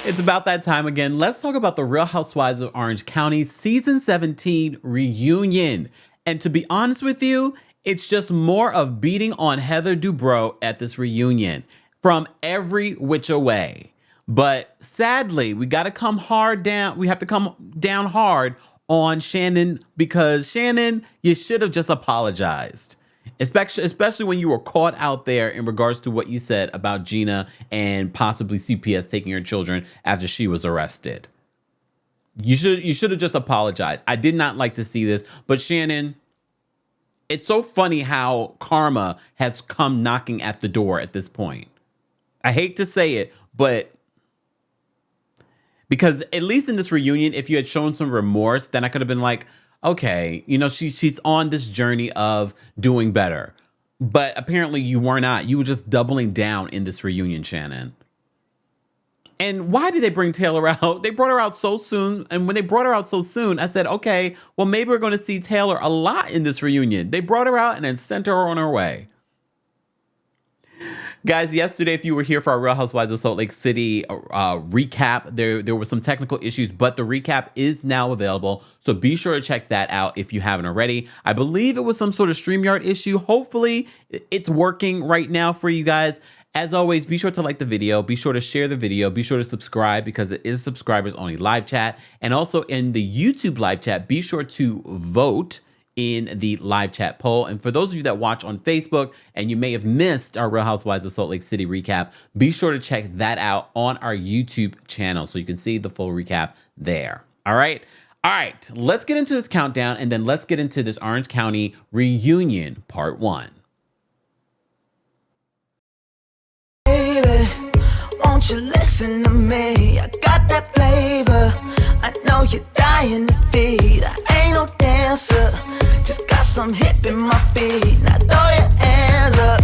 It's about that time again. Let's talk about the Real Housewives of Orange County season 17 reunion. And to be honest with you, it's just more of beating on Heather Dubrow at this reunion from every which way. But sadly, we got to come hard down. We have to come down hard on Shannon because Shannon, you should have just apologized. Especially when you were caught out there in regards to what you said about Gina and possibly CPS taking her children after she was arrested. You should have just apologized. I did not like to see this, but Shannon, it's so funny how karma has come knocking at the door at this point. I hate to say it, but because at least in this reunion, if you had shown some remorse, then I could have been like, okay, you know, she's on this journey of doing better. But apparently you were not. You were just doubling down in this reunion, Shannon. And why did they bring Taylor out? They brought her out so soon. And when they brought her out so soon, I said, okay, well, maybe we're going to see Taylor a lot in this reunion. They brought her out and then sent her on her way. Guys, yesterday, if you were here for our Real Housewives of Salt Lake City recap, there were some technical issues, but the recap is now available. So be sure to check that out if you haven't already. I believe it was some sort of StreamYard issue. Hopefully, it's working right now for you guys. As always, be sure to like the video. Be sure to share the video. Be sure to subscribe because it is subscribers only live chat. And also in the YouTube live chat, be sure to vote in the live chat poll. And for those of you that watch on Facebook and you may have missed our Real Housewives of Salt Lake City recap, be sure to check that out on our YouTube channel so you can see the full recap there. All right. Let's get into this countdown and then let's get into this Orange County reunion part 1. Baby, won't you listen to me? I got that flavor. I know you're dying to feed. I ain't no dancer. Just got some hip in my feet. Now throw your hands up.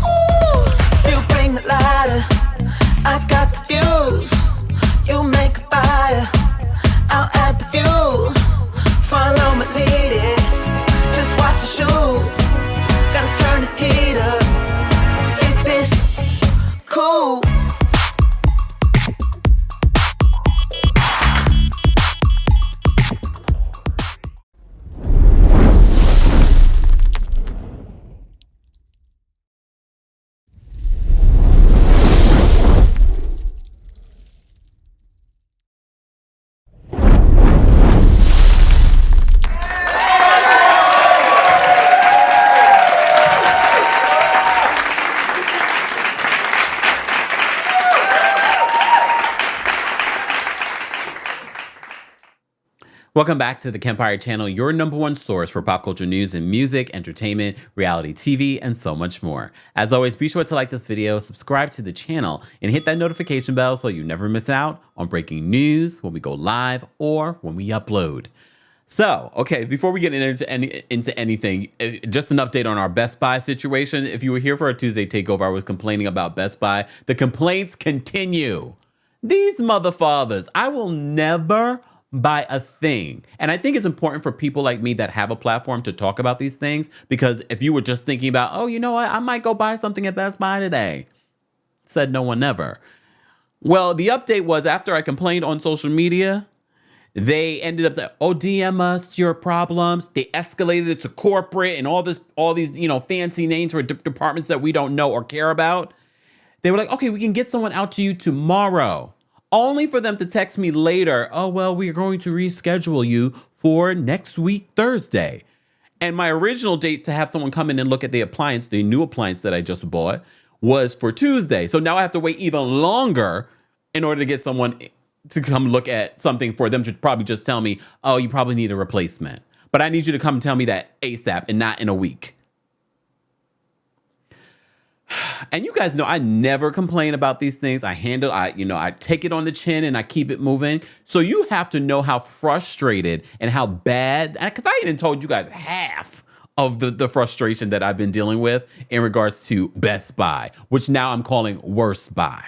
Ooh, you bring the lighter. I got the fuse. You make a fire. I'll add the fuel. Follow my lead. Just watch your shoes. Gotta turn the heat up to get this cool. Welcome back to the Kempire channel, your #1 source for pop culture news and music, entertainment, reality TV, and so much more. As always, be sure to like this video, subscribe to the channel, and hit that notification bell so you never miss out on breaking news when we go live or when we upload. So, okay, before we get into anything, just an update on our Best Buy situation. If you were here for our Tuesday takeover, I was complaining about Best Buy. The complaints continue. These motherfathers, I will never buy a thing. And I think it's important for people like me that have a platform to talk about these things, because if you were just thinking about, oh, you know what, I might go buy something at Best Buy today, said no one never. Well, the update was after I complained on social media, they ended up saying, oh, DM us your problems. They escalated it to corporate and all these, you know, fancy names for departments that we don't know or care about. They were like, okay, we can get someone out to you tomorrow. Only for them to text me later, oh, well, we are going to reschedule you for next week, Thursday. And my original date to have someone come in and look at the appliance, the new appliance that I just bought, was for Tuesday. So now I have to wait even longer in order to get someone to come look at something for them to probably just tell me, oh, you probably need a replacement. But I need you to come tell me that ASAP and not in a week. And you guys know I never complain about these things. I take it on the chin and I keep it moving. So you have to know how frustrated and how bad, because I even told you guys half of the frustration that I've been dealing with in regards to Best Buy, which now I'm calling Worst Buy.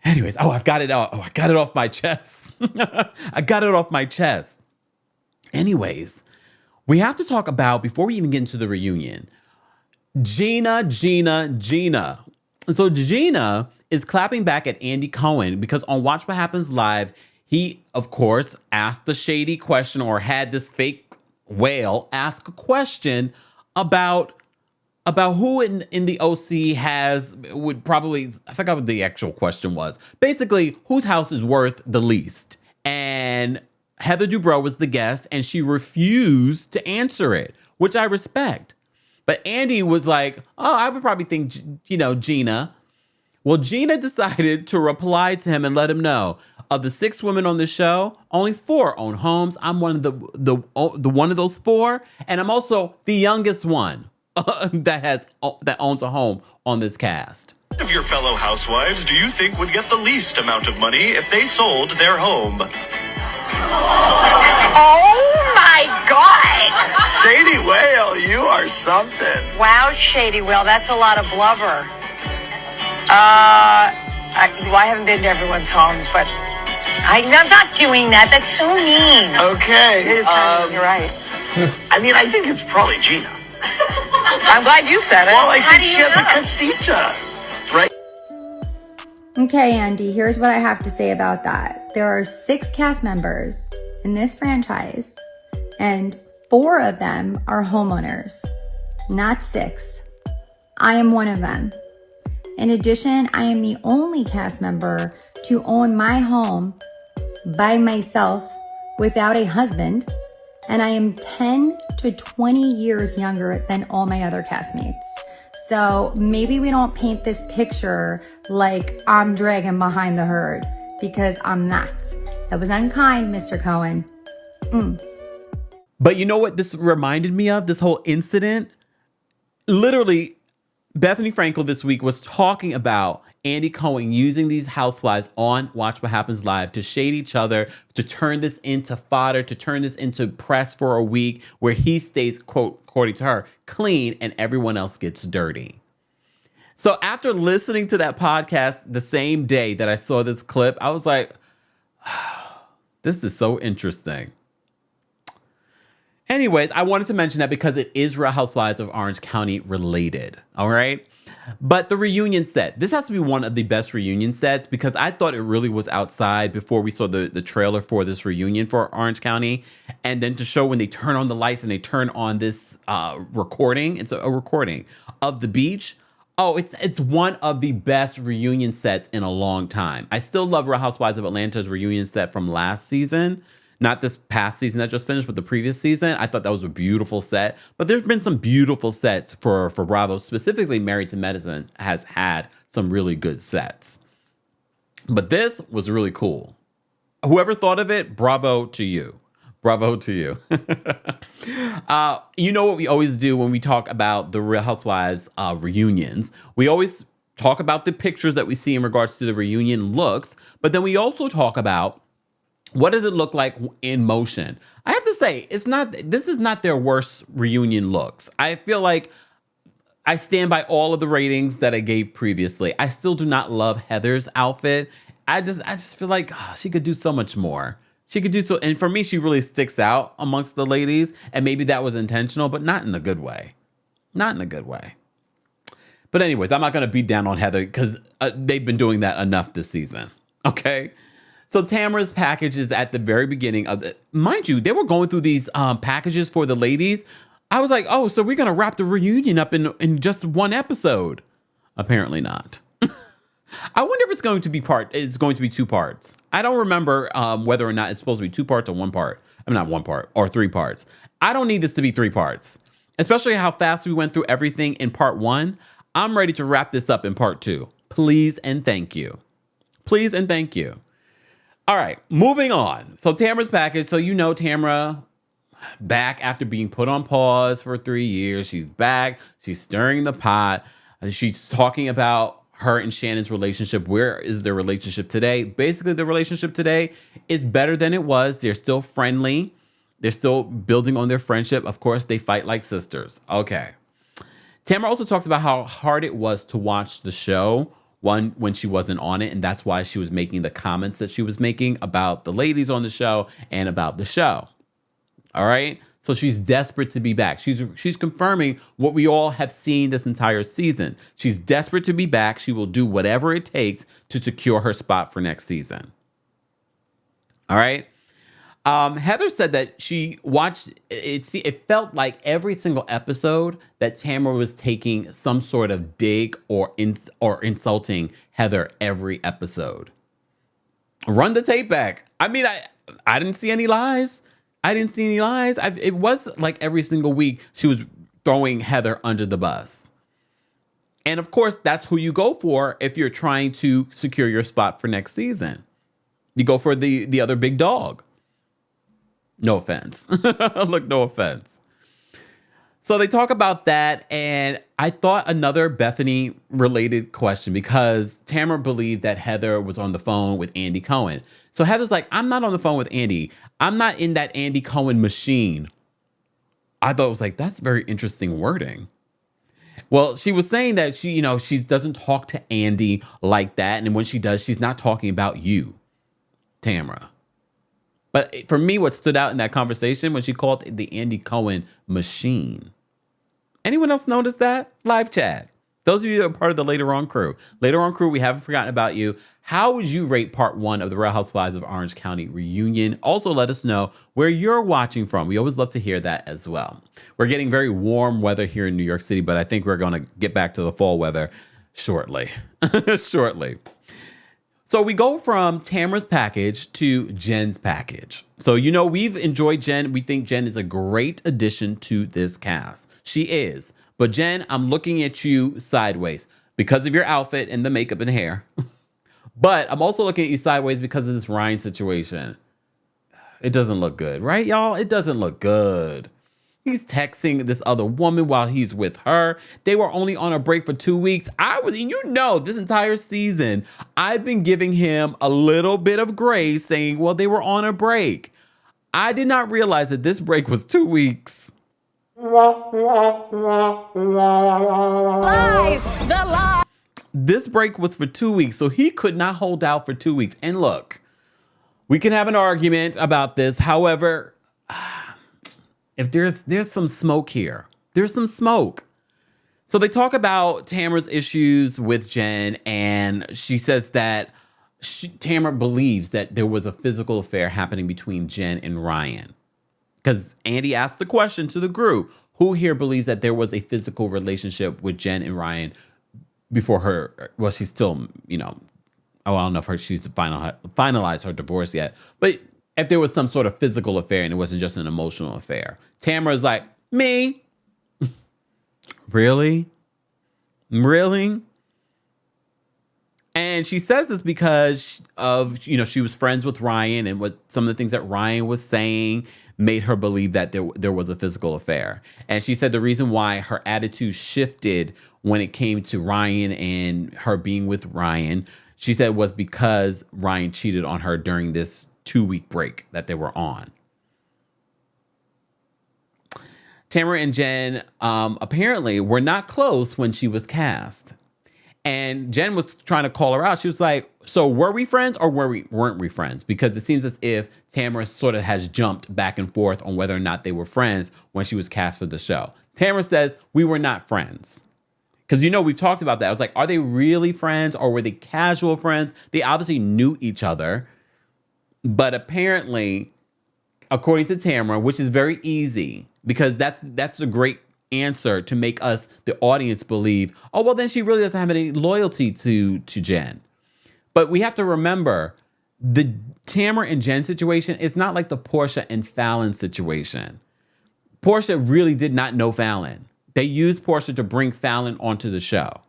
Anyways, I got it out. I got it off my chest. I got it off my chest. Anyways, we have to talk about, before we even get into the reunion, Gina. So Gina is clapping back at Andy Cohen because on Watch What Happens Live, he, of course, asked the shady question or had this fake whale ask a question about who in the OC would probably, I forgot what the actual question was. Basically, whose house is worth the least? And Heather Dubrow was the guest, and she refused to answer it, which I respect. But Andy was like, oh, I would probably think, Gina. Well, Gina decided to reply to him and let him know, of the 6 women on the show, only 4 own homes. I'm one of the one of those 4, and I'm also the youngest one that owns a home on this cast. Of your fellow housewives do you think would get the least amount of money if they sold their home? Oh my God! Shady Whale, you are something. Wow, Shady Whale, that's a lot of blubber. I haven't been to everyone's homes, but I'm not doing that. That's so mean. Okay. It is kind of mean, you're right. I mean, I think it's probably Gina. I'm glad you said it. Well, I How think do she you has know? a casita, right? Okay, Andy, here's what I have to say about that. There are 6 cast members in this franchise, and 4 of them are homeowners, not 6. I am one of them. In addition, I am the only cast member to own my home by myself without a husband, and I am 10 to 20 years younger than all my other castmates. So maybe we don't paint this picture like I'm dragging behind the herd, because I'm not. That was unkind, Mr. Cohen. But you know what this reminded me of? This whole incident? Literally, Bethany Frankel this week was talking about Andy Cohen using these housewives on Watch What Happens Live to shade each other, to turn this into fodder, to turn this into press for a week where he stays, quote, according to her, clean and everyone else gets dirty. So after listening to that podcast the same day that I saw this clip, I was like, this is so interesting. Anyways, I wanted to mention that because it is Real Housewives of Orange County related, all right? But the reunion set, this has to be one of the best reunion sets because I thought it really was outside before we saw the trailer for this reunion for Orange County. And then to show when they turn on the lights and they turn on this recording, it's a recording of the beach. Oh, it's one of the best reunion sets in a long time. I still love Real Housewives of Atlanta's reunion set from last season. Not this past season that just finished, but the previous season. I thought that was a beautiful set. But there's been some beautiful sets for Bravo. Specifically, Married to Medicine has had some really good sets. But this was really cool. Whoever thought of it, bravo to you. Bravo to you. You know what we always do when we talk about the Real Housewives reunions? We always talk about the pictures that we see in regards to the reunion looks. But then we also talk about what does it look like in motion? I have to say, this is not their worst reunion looks. I feel like I stand by all of the ratings that I gave previously. I still do not love Heather's outfit. I just feel like she could do so much more. She could do so, and for me, she really sticks out amongst the ladies, and maybe that was intentional, but not in a good way. Not in a good way. But anyways, I'm not going to beat down on Heather because they've been doing that enough this season. Okay? So Tamra's package is at the very beginning of it. Mind you, they were going through these packages for the ladies. I was like, oh, so we're going to wrap the reunion up in just one episode. Apparently not. I wonder if it's going to be 2 parts. I don't remember whether or not it's supposed to be 2 parts or 1 part. I mean, not 1 part or 3 parts. I don't need this to be 3 parts, especially how fast we went through everything in part 1. I'm ready to wrap this up in part 2. Please and thank you. Please and thank you. All right, moving on. So Tamra's package. So Tamra back after being put on pause for 3 years. She's back. She's stirring the pot. She's talking about her and Shannon's relationship. Where is their relationship today? Basically, the relationship today is better than it was. They're still friendly. They're still building on their friendship. Of course, they fight like sisters. Okay. Tamra also talks about how hard it was to watch the show. One, when she wasn't on it, and that's why she was making the comments that she was making about the ladies on the show and about the show. All right? So she's desperate to be back. She's confirming what we all have seen this entire season. She's desperate to be back. She will do whatever it takes to secure her spot for next season. All right. Heather said that she watched it. It felt like every single episode that Tamra was taking some sort of dig or insulting Heather every episode. Run the tape back. I mean, I didn't see any lies. It was like every single week she was throwing Heather under the bus. And of course, that's who you go for if you're trying to secure your spot for next season. You go for the other big dog. No offense. Look, no offense. So they talk about that, and I thought another Bethany related question, because Tamra believed that Heather was on the phone with Andy Cohen. So Heather's like, I'm not on the phone with Andy. I'm not in that Andy Cohen machine. I thought it was like, that's very interesting wording. Well, she was saying that she doesn't talk to Andy like that. And when she does, she's not talking about you, Tamra. But for me, what stood out in that conversation when she called it the Andy Cohen machine. Anyone else notice that? Live chat. Those of you that are part of the Later On crew. Later On crew, we haven't forgotten about you. How would you rate part 1 of the Real Housewives of Orange County reunion? Also, let us know where you're watching from. We always love to hear that as well. We're getting very warm weather here in New York City, but I think we're going to get back to the fall weather shortly. Shortly. So we go from Tamra's package to Jen's package. So, we've enjoyed Jen. We think Jen is a great addition to this cast. She is. But Jen, I'm looking at you sideways because of your outfit and the makeup and hair. But I'm also looking at you sideways because of this Ryan situation. It doesn't look good, right, y'all? It doesn't look good. He's texting this other woman while he's with her. They were only on a break for 2 weeks. This entire season, I've been giving him a little bit of grace, saying, well, they were on a break. I did not realize that this break was 2 weeks. Lies. This break was for 2 weeks, so he could not hold out for 2 weeks. And look, we can have an argument about this. However, if there's some smoke here, there's some smoke. So they talk about Tamra's issues with Jen, and she says that Tamra believes that there was a physical affair happening between Jen and Ryan. Because Andy asked the question to the group, who here believes that there was a physical relationship with Jen and Ryan before her? Well, she's still, I don't know if she's finalized her divorce yet, but if there was some sort of physical affair and it wasn't just an emotional affair. Tamra's like, me? Really? And she says this because of, she was friends with Ryan, and what some of the things that Ryan was saying made her believe that there was a physical affair. And she said the reason why her attitude shifted when it came to Ryan and her being with Ryan, she said was because Ryan cheated on her during this 2-week break that they were on. Tamra and Jen apparently were not close when she was cast. And Jen was trying to call her out. She was like, so were we friends or weren't we friends? Because it seems as if Tamra sort of has jumped back and forth on whether or not they were friends when she was cast for the show. Tamra says, we were not friends. Because, we've talked about that. I was like, are they really friends or were they casual friends? They obviously knew each other. But apparently, according to Tamra, which is very easy, because that's a great answer to make us, the audience, believe, oh, well, then she really doesn't have any loyalty to Jen. But we have to remember, the Tamra and Jen situation is not like the Portia and Fallon situation. Portia really did not know Fallon. They used Portia to bring Fallon onto the show.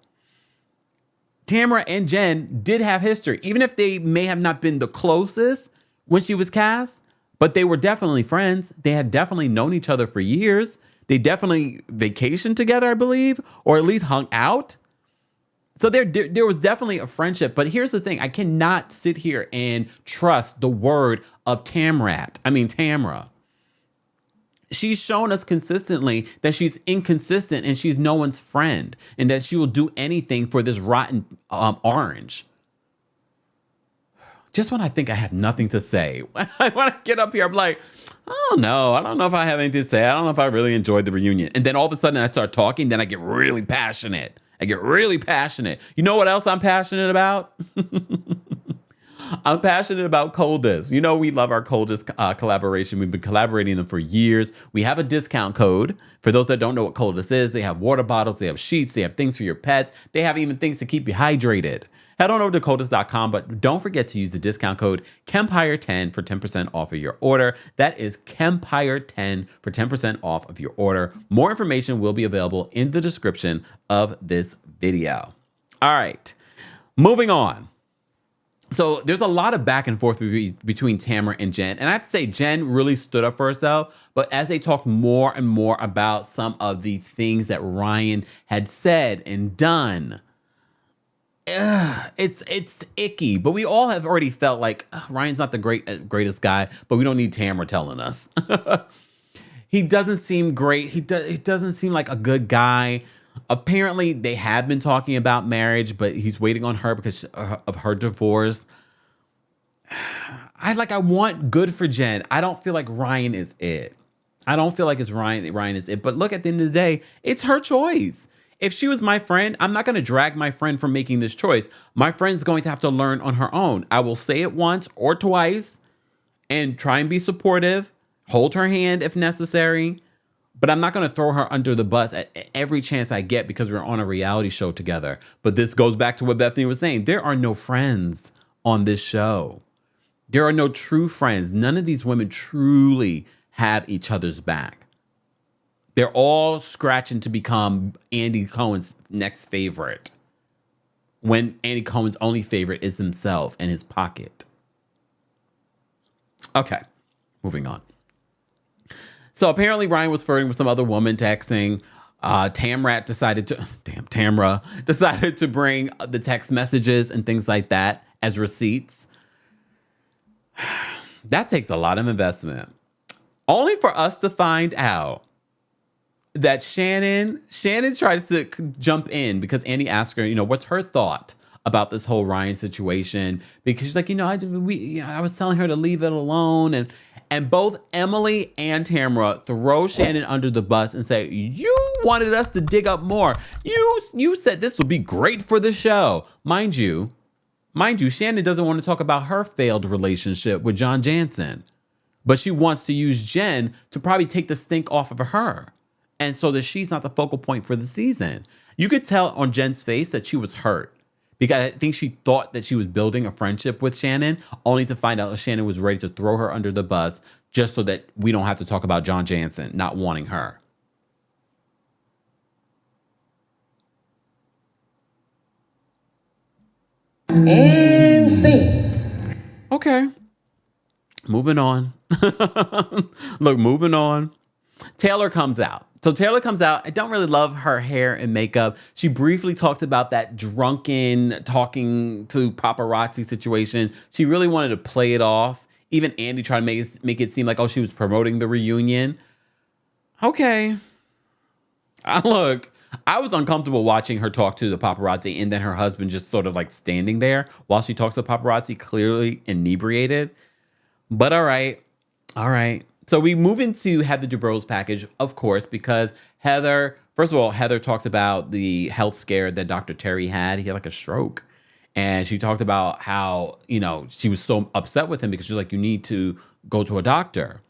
Tamra and Jen did have history, even if they may have not been the closest when she was cast, but they were definitely friends. They had definitely known each other for years. They definitely vacationed together, I believe, or at least hung out. So there was definitely a friendship. But here's the thing. I cannot sit here and trust the word of Tamra. She's shown us consistently that she's inconsistent and she's no one's friend, and that she will do anything for this rotten orange. just when I think I have nothing to say, when I get up here, I'm like, oh no, I don't know if I have anything to say. I don't know if I really enjoyed the reunion. And then all of a sudden I start talking, then I get really passionate. You know what else I'm passionate about? I'm passionate about Coldest. You know, we love our Coldest collaboration. We've been collaborating them for years. We have a discount code. For those that don't know what Coldest is, they have water bottles, they have sheets, they have things for your pets. They have even things to keep you hydrated. Head on over to coldest.com, but don't forget to use the discount code Kempire10 for 10% off of your order. That is Kempire10 for 10% off of your order. More information will be available in the description of this video. All right, moving on. So there's a lot of back and forth between Tamra and Jen. And I have to say, Jen really stood up for herself. But as they talked more and more about some of the things that Ryan had said and done, it's icky. But we all have already felt like Ryan's not the greatest guy, but we don't need Tamra telling us. He doesn't seem great. He doesn't seem like a good guy. Apparently, they have been talking about marriage, but he's waiting on her because of her divorce. I want good for Jen. I don't feel like Ryan is it. I don't feel like Ryan is it. But look, at the end of the day, it's her choice. If she was my friend, I'm not going to drag my friend from making this choice. My friend's going to have to learn on her own. I will say it once or twice and try and be supportive, hold her hand if necessary. But I'm not going to throw her under the bus at every chance I get because we're on a reality show together. But this goes back to what Bethany was saying. There are no friends on this show. There are no true friends. None of these women truly have each other's back. They're all scratching to become Andy Cohen's next favorite, when Andy Cohen's only favorite is himself and his pocket. Okay, moving on. So apparently Ryan was flirting with some other woman, texting. Tamra decided to bring the text messages and things like that as receipts. That takes a lot of investment. Only for us to find out that Shannon tries to jump in because Andy asked her, what's her thought about this whole Ryan situation? Because she's like, I was telling her to leave it alone. And both Emily and Tamra throw Shannon under the bus and say, you wanted us to dig up more. You said this would be great for the show. Mind you, Shannon doesn't want to talk about her failed relationship with John Jansen. But she wants to use Jen to probably take the stink off of her. And so that she's not the focal point for the season. You could tell on Jen's face that she was hurt. Because I think she thought that she was building a friendship with Shannon, only to find out that Shannon was ready to throw her under the bus just so that we don't have to talk about John Jansen not wanting her. And scene. Okay. Moving on. Look, moving on. Taylor comes out. So Taylor comes out. I don't really love her hair and makeup. She briefly talked about that drunken talking to paparazzi situation. She really wanted to play it off. Even Andy tried to make it seem like, she was promoting the reunion. Okay. Look, I was uncomfortable watching her talk to the paparazzi and then her husband just sort of like standing there while she talks to the paparazzi, clearly inebriated. But all right. So we move into Heather Dubrow's package, of course, because Heather talked about the health scare that Dr. Terry had. He had like a stroke. And she talked about how, she was so upset with him because she's like, you need to go to a doctor.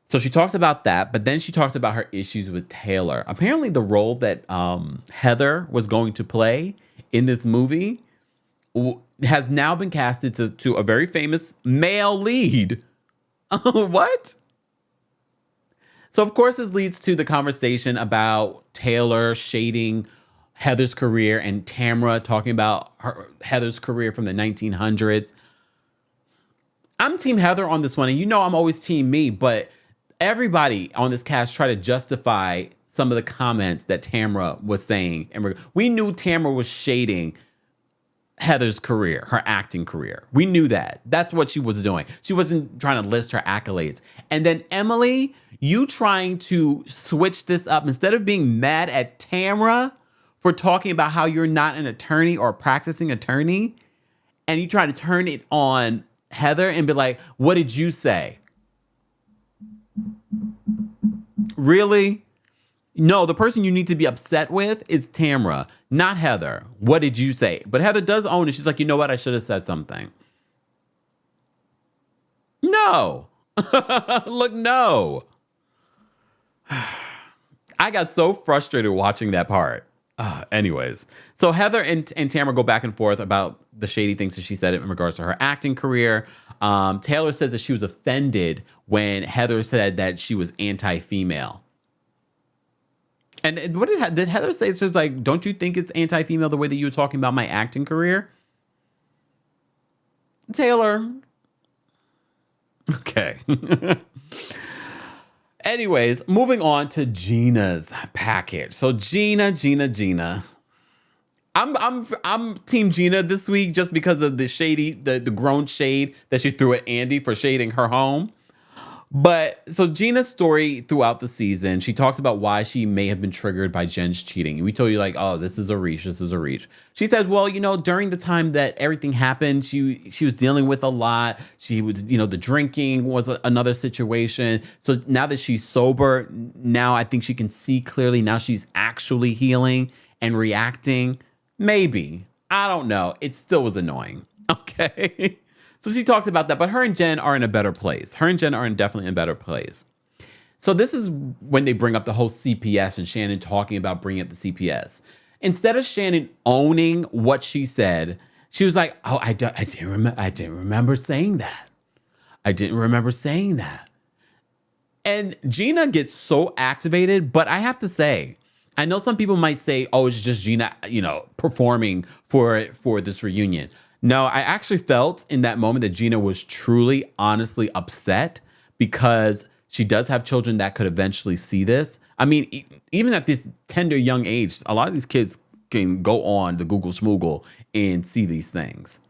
So she talks about that, but then she talks about her issues with Taylor. Apparently the role that Heather was going to play in this movie has now been casted to a very famous male lead. What? So, of course, this leads to the conversation about Taylor shading Heather's career and Tamra talking about Heather's career from the 1900s. I'm Team Heather on this one, and I'm always Team me, but everybody on this cast tried to justify some of the comments that Tamra was saying. And we knew Tamra was shading Heather's career, her acting career. We knew that. That's what she was doing. She wasn't trying to list her accolades. And then Emily, you trying to switch this up. Instead of being mad at Tamra for talking about how you're not an attorney or a practicing attorney, and you try to turn it on Heather and be like, what did you say? Really? No, the person you need to be upset with is Tamra, not Heather. What did you say? But Heather does own it. She's like, you know what? I should have said something. No. Look, no. I got so frustrated watching that part. Anyways, so Heather and Tamra go back and forth about the shady things that she said in regards to her acting career. Taylor says that she was offended when Heather said that she was anti-female. And what did Heather say? She was like, don't you think it's anti-female the way that you were talking about my acting career? Taylor. Okay. Anyways, moving on to Gina's package. So Gina. I'm Team Gina this week just because of the grown shade that she threw at Andy for shading her home. But so Gina's story throughout the season, she talks about why she may have been triggered by Jen's cheating. And we told you like, oh, this is a reach. She said, well, during the time that everything happened, she was dealing with a lot. She was, the drinking was another situation. So now that she's sober, now I think she can see clearly. Now she's actually healing and reacting. Maybe. I don't know. It still was annoying. Okay. So she talked about that, but her and Jen are in a better place. Definitely in a better place. So this is when they bring up the whole CPS and Shannon talking about bringing up the CPS. Instead of Shannon owning what she said, she was like, oh, I didn't remember saying that. And Gina gets so activated, but I have to say, I know some people might say, oh, it's just Gina, performing for this reunion. No, I actually felt in that moment that Gina was truly, honestly upset because she does have children that could eventually see this. I mean, even at this tender young age, a lot of these kids can go on the Google Schmoogle and see these things.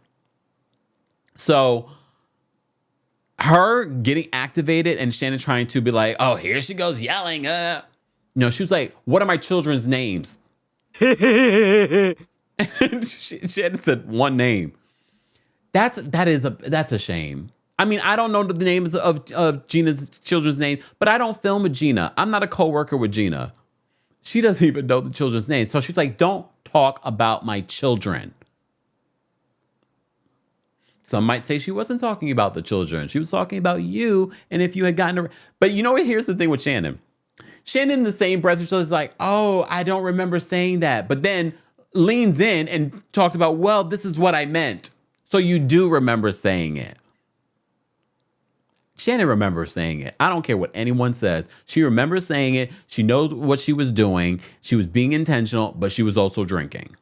So her getting activated and Shannon trying to be like, oh, here she goes yelling. She was like, what are my children's names? She had said one name. That's a shame. I mean, I don't know the names of Gina's children's name, but I don't film with Gina. I'm not a co-worker with Gina. She doesn't even know the children's names. So she's like, don't talk about my children. Some might say she wasn't talking about the children. She was talking about you. And if you had gotten but you know what? Here's the thing with Shannon. Shannon in the same breath was like, oh, I don't remember saying that. But then leans in and talks about, well, this is what I meant. So you do remember saying it. Shannon remembers saying it. I don't care what anyone says. She remembers saying it. She knows what she was doing. She was being intentional, but she was also drinking.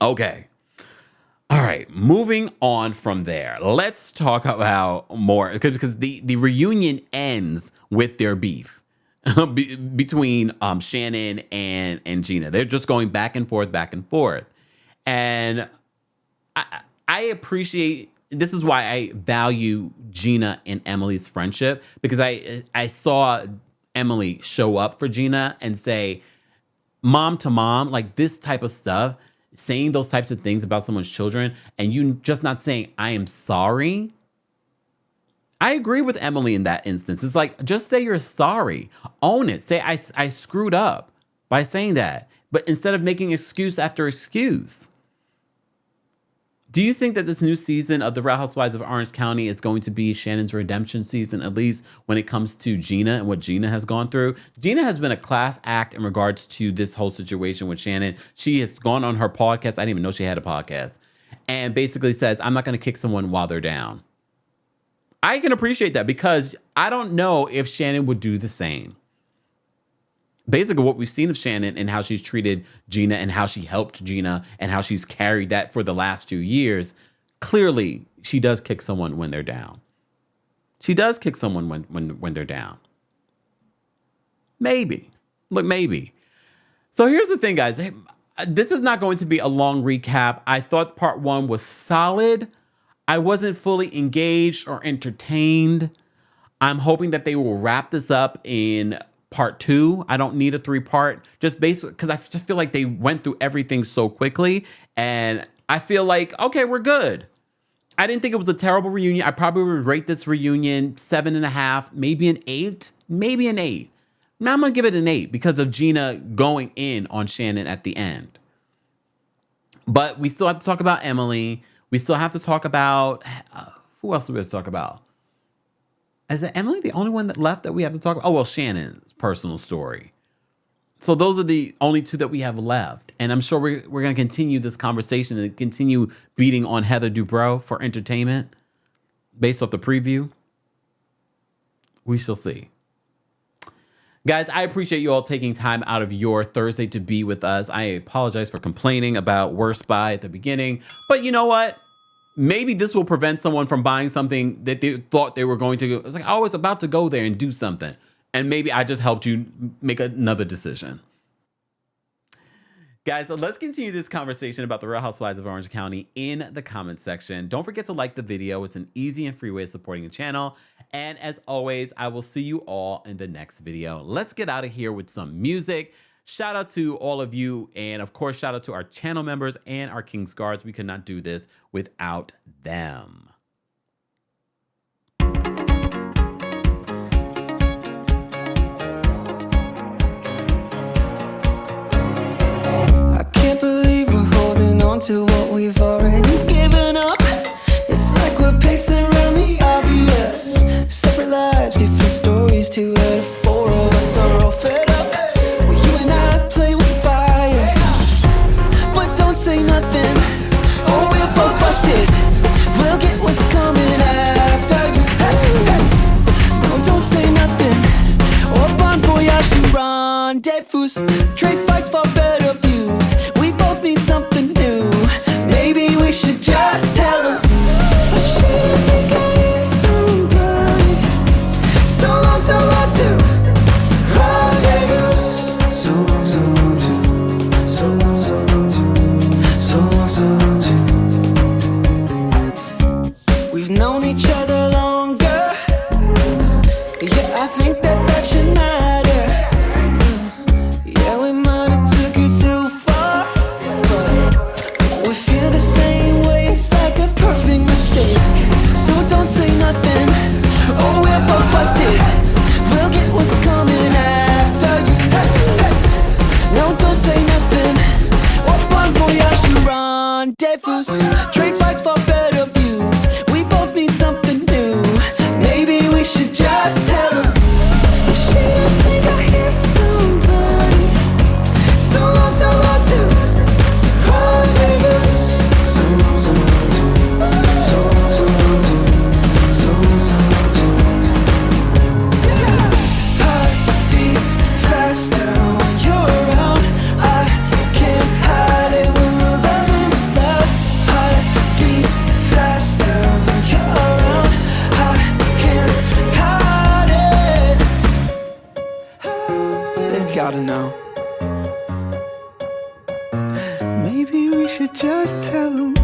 Okay. All right. Moving on from there. Let's talk about more because the reunion ends with their beef. Between Shannon and Gina. They're just going back and forth. And I appreciate, this is why I value Gina and Emily's friendship, because I saw Emily show up for Gina and say, mom to mom, like this type of stuff, saying those types of things about someone's children, and you just not saying, I am sorry. I agree with Emily in that instance. It's like, just say you're sorry. Own it. Say, I screwed up by saying that. But instead of making excuse after excuse. Do you think that this new season of The Real Housewives of Orange County is going to be Shannon's redemption season, at least when it comes to Gina and what Gina has gone through? Gina has been a class act in regards to this whole situation with Shannon. She has gone on her podcast. I didn't even know she had a podcast. And basically says, I'm not going to kick someone while they're down. I can appreciate that because I don't know if Shannon would do the same. Basically, what we've seen of Shannon and how she's treated Gina and how she helped Gina and how she's carried that for the last 2 years, clearly she does kick someone when they're down. She does kick someone when they're down. Maybe. Look, maybe. So here's the thing, guys. This is not going to be a long recap. I thought part 1 was solid. I wasn't fully engaged or entertained. I'm hoping that they will wrap this up in part 2. I don't need a 3-part, just basically because I just feel like they went through everything so quickly, and I feel like, okay, we're good. I didn't think it was a terrible reunion. I probably would rate this reunion 7.5, maybe an 8, maybe an 8. Now I'm gonna give it an 8 because of Gina going in on Shannon at the end. But we still have to talk about Emily. We still have to talk about who else do we have to talk about? Is it Emily the only one that left that we have to talk about? Oh, well, Shannon's personal story. So those are the only 2 that we have left. And I'm sure we're going to continue this conversation and continue beating on Heather Dubrow for entertainment based off the preview. We shall see. Guys, I appreciate you all taking time out of your Thursday to be with us. I apologize for complaining about Worst Buy at the beginning. But you know what? Maybe this will prevent someone from buying something that they thought they were going to. It's like, I was about to go there and do something. And maybe I just helped you make another decision. Guys, so let's continue this conversation about the Real Housewives of Orange County in the comments section. Don't forget to like the video. It's an easy and free way of supporting the channel. And as always, I will see you all in the next video. Let's get out of here with some music. Shout out to all of you. And of course, shout out to our channel members and our King's Guards. We could not do this without them. I can't believe we're holding on to what we've already given up. It's like we're pacing around the obvious. Separate lives, different stories. 2 out of 4 of us are all fed up. Well, you and I play with fire, but don't say nothing. Oh, we're both busted. We'll get what's coming after you. No, don't say nothing. Or bon voyage to rendezvous. Trade fights for better views. We both need something new. Maybe we should just tell them. She didn't think I had somebody. So long to rendezvous. So long to. So long to. We've known each other longer. Yeah, I think that should matter. Yeah, we might have took it too far, but we feel the same way. It's like a perfect mistake. So don't say nothing. Oh, we're both busted. We'll get what's coming after you. No, don't say nothing. Or bon voyage to rendezvous. Trade fights for better views. We both need something new. Maybe we should just tell them. She didn't think I hear somebody. So long to rendezvous. So long to. Heart beats faster when you're around. I can't hide it when we're loving this loud. Heart beats faster when you're around. I can't hide it. They've gotta know. Maybe we should just tell them.